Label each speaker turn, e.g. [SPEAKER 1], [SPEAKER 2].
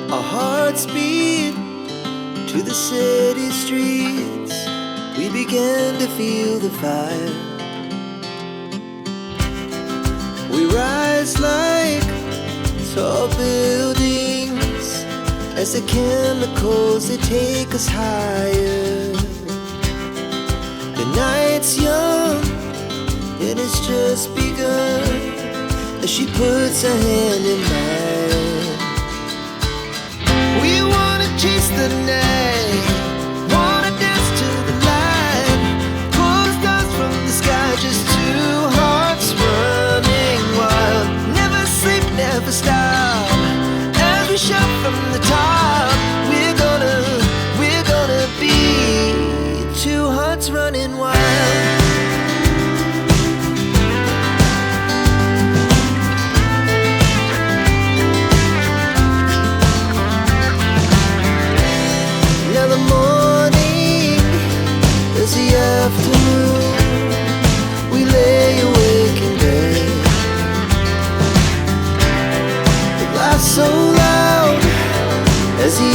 [SPEAKER 1] Our hearts beat to the city streets. We began to feel the fire. We rise like tall buildings as the chemicals, they take us higher. The night's young and it's just begun as she puts her hand in mine. We wanna chase the night, wanna dance to the light, pull stars from the sky, just two hearts running wild. Never sleep, never stop, as we shout from the top. We're gonna be two hearts running wild. Now the morning is the afternoon. We lay awake in bed. The laughs so loud as the